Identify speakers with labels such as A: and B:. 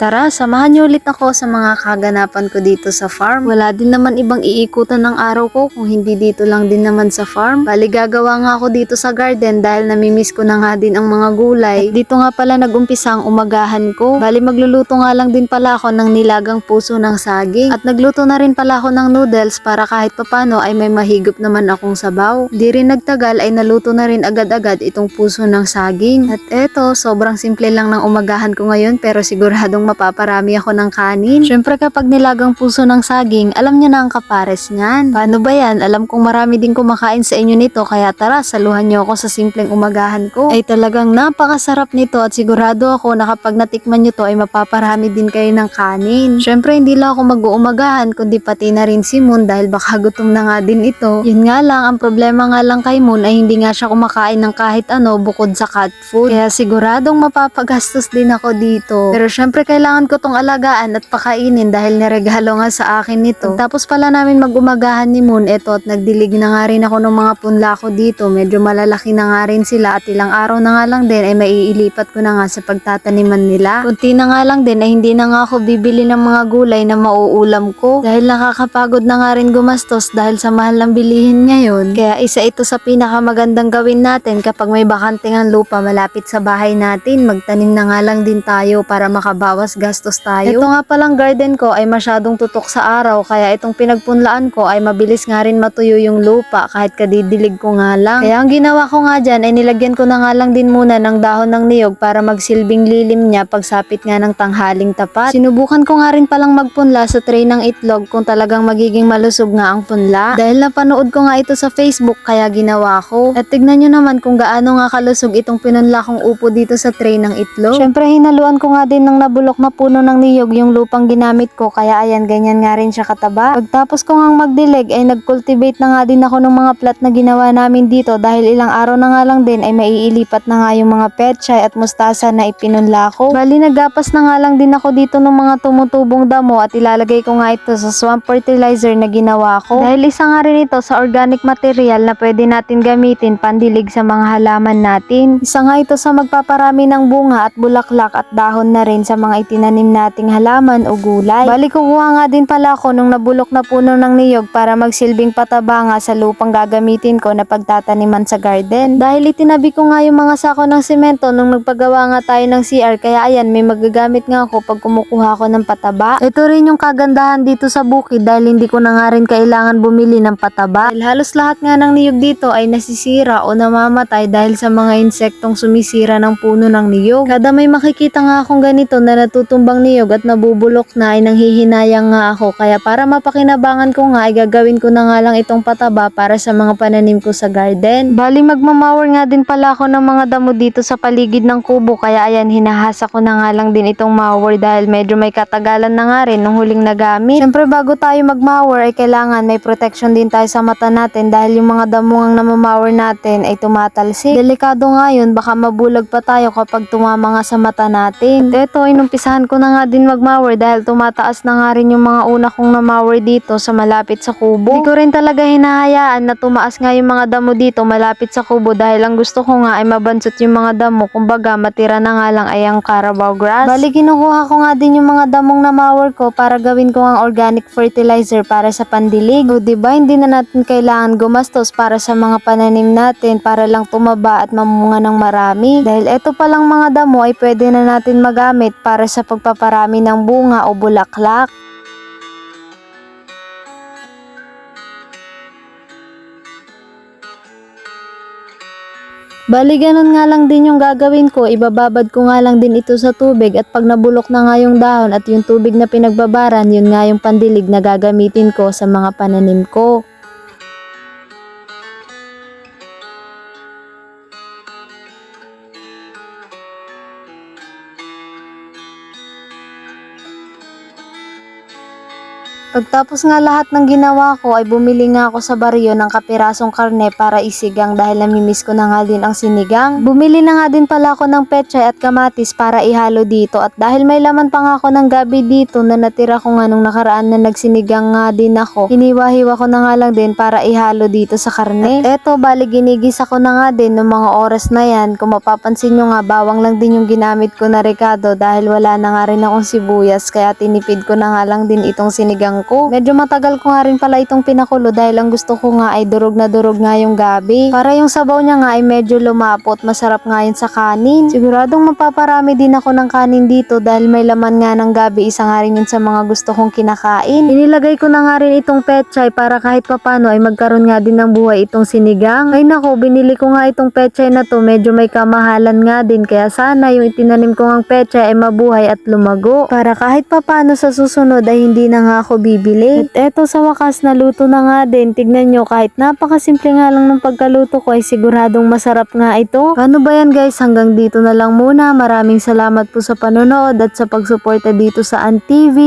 A: Tara, samahan niyo ulit ako sa mga kaganapan ko dito sa farm. Wala din naman ibang iikutan ng araw ko kung hindi dito lang din naman sa farm. Bali gagawa nga ako dito sa garden dahil namimiss ko na nga din ang mga gulay. At dito nga pala nagumpisa ang umagahan ko. Bali magluluto nga lang din pala ako ng nilagang puso ng saging. At nagluto na rin pala ako ng noodles para kahit papano ay may mahigop naman akong sabaw. Di rin nagtagal ay naluto na rin agad-agad itong puso ng saging. At eto, sobrang simple lang ng umagahan ko ngayon pero siguradong mapaparami ako ng kanin. Syempre kapag nilagang puso ng saging, alam niyo na ang kapares niyan. Paano ba yan? Alam kong marami din kumakain sa inyo nito kaya tara, saluhan niyo ako sa simpleng umagahan ko. Ay talagang napakasarap nito at sigurado ako na kapag natikman niyo to ay mapaparami din kayo ng kanin. Syempre hindi lang ako mag-uumagahan kundi pati na rin si Moon dahil baka gutom na nga din ito. Yun nga lang, ang problema nga lang kay Moon ay hindi nga siya kumakain ng kahit ano bukod sa cat food. Kaya siguradong mapapagastos din ako dito. Pero syempre kailangan ko tong alagaan at pakainin dahil niregalo nga sa akin nito. Tapos pala namin mag-umagahan ni Moon eto at nagdilig na nga rin ako ng mga punla ko dito. Medyo malalaki na nga rin sila at ilang araw na nga lang din ay maiilipat ko na nga sa pagtataniman nila. Kunti na nga lang din ay hindi na nga ako bibili ng mga gulay na mauulam ko dahil nakakapagod na nga rin gumastos dahil sa mahal ng bilihin ngayon. Kaya isa ito sa pinakamagandang gawin natin kapag may bakanting ang lupa malapit sa bahay natin. Magtanim na nga lang din tayo para makabawas gastos tayo. Ito nga palang garden ko ay masyadong tutok sa araw kaya itong pinagpunlaan ko ay mabilis nga rin matuyo yung lupa kahit kadidilig ko nga lang. Kaya ang ginawa ko nga dyan ay nilagyan ko na nga lang din muna ng dahon ng niyog para magsilbing lilim niya pagsapit nga ng tanghaling tapat. Sinubukan ko nga rin palang magpunla sa tray ng itlog kung talagang magiging malusog nga ang punla. Dahil napanood ko nga ito sa Facebook kaya ginawa ko. At tignan nyo naman kung gaano nga kalusog itong pinunla kong upo dito sa tray ng itlog. Syempre hinaluan ko nga din ng nabulok na puno ng niyog yung lupang ginamit ko kaya ayan ganyan nga rin siya kataba. Pagtapos ko ngang magdilig ay nag-cultivate na nga din ako ng mga plat na ginawa namin dito dahil ilang araw na nga lang din ay maiilipat na nga yung mga pechay at mustasa na ipinunla ko. Bali naggapas na nga lang din ako dito ng mga tumutubong damo at ilalagay ko nga ito sa swamp fertilizer na ginawa ko. Dahil isa nga rin ito sa organic material na pwede natin gamitin pandilig sa mga halaman natin. Isa nga ito sa magpaparami ng bunga at bulaklak at dahon na rin sa mga itinanim nating halaman o gulay. Bali kukuha nga din pala ako nung nabulok na puno ng niyog para magsilbing pataba nga sa lupang gagamitin ko na pagtataniman sa garden. Dahil itinabi ko nga yung mga sako ng semento nung nagpagawa nga tayo ng CR kaya ayan may magagamit nga ako pag kumukuha ako ng pataba. Ito rin yung kagandahan dito sa bukid dahil hindi ko na nga rin kailangan bumili ng pataba. Dahil halos lahat nga ng niyog dito ay nasisira o namamatay dahil sa mga insektong sumisira ng puno ng niyog. Kada may makikita nga akong ganito na natutumbang niyog at nabubulok na ay nanghihinayang nga ako kaya para mapakinabangan ko nga ay gagawin ko na nga lang itong pataba para sa mga pananim ko sa garden. Bali magmamawer nga din pala ako ng mga damo dito sa paligid ng kubo kaya ayan hinahasa ko na nga lang din itong mower dahil medyo may katagalan na nga rin nung huling nagamit. Syempre bago tayo magmower ay kailangan may protection din tayo sa mata natin dahil yung mga damuang namamawer natin ay tumatalsik. Delikado nga yun, baka mabulag pa tayo kapag tumama nga sa mata natin. At eto, inumpisahan ko na nga din magmower dahil tumataas na nga rin yung mga una kong na-mower dito sa malapit sa kubo. Hindi ko rin talaga hinahayaan na tumaas nga yung mga damo dito malapit sa kubo dahil ang gusto ko nga ay mabansot yung mga damo, kumbaga matira na nga lang ay ang Carabao grass. Bali kinukuha ko nga din yung mga damong na-mower ko para gawin ko ang organic fertilizer para sa pandilig. O diba, hindi na natin kailangan gumastos para sa mga pananim natin para lang tumaba at mamunga ng marami. Dahil eto palang mga damo ay pwede na natin magamit para sa pagpaparami ng bunga o bulaklak. Bali ganun nga lang din yung gagawin ko, ibababad ko nga lang din ito sa tubig at pag nabulok na nga yung dahon at yung tubig na pinagbabaran, yun nga yung pandilig na gagamitin ko sa mga pananim ko. Pagtapos nga lahat ng ginawa ko ay bumili nga ako sa baryo ng kapirasong karne para isigang dahil namimiss ko na nga din ang sinigang. Bumili na nga din pala ako ng pechay at kamatis para ihalo dito at dahil may laman pa nga ako ng gabi dito na natira ko nga nung nakaraan na nagsinigang nga din ako, hiniwa-hiwa ko na nga lang din para ihalo dito sa karne. At eto, bali ginigisa ko na nga din ng mga oras na yan. Kung mapapansin nyo nga, bawang lang din yung ginamit ko na rekado dahil wala na nga rin akong sibuyas kaya tinipid ko na nga lang din itong sinigang ko. Medyo matagal ko nga rin pala itong pinakulo dahil ang gusto ko nga ay durog na durog nga yung gabi. Para yung sabaw niya nga ay medyo lumapot, masarap nga yun sa kanin. Siguradong mapaparami din ako ng kanin dito dahil may laman nga ng gabi, isa nga rin yun sa mga gusto kong kinakain. Inilagay ko na nga rin itong pechay para kahit papano ay magkaroon nga din ng buhay itong sinigang. Ay nako, binili ko nga itong pechay na to, medyo may kamahalan nga din kaya sana yung itinanim ko ngang pechay ay mabuhay at lumago para kahit papano sa susunod ay hindi na nga ako bibili. At eto sa wakas naluto na nga din. Tignan nyo, kahit napakasimple nga lang ng pagkaluto ko ay siguradong masarap nga ito. Paano ba yan guys? Hanggang dito na lang muna. Maraming salamat po sa panonood at sa pagsuporta dito sa An TV.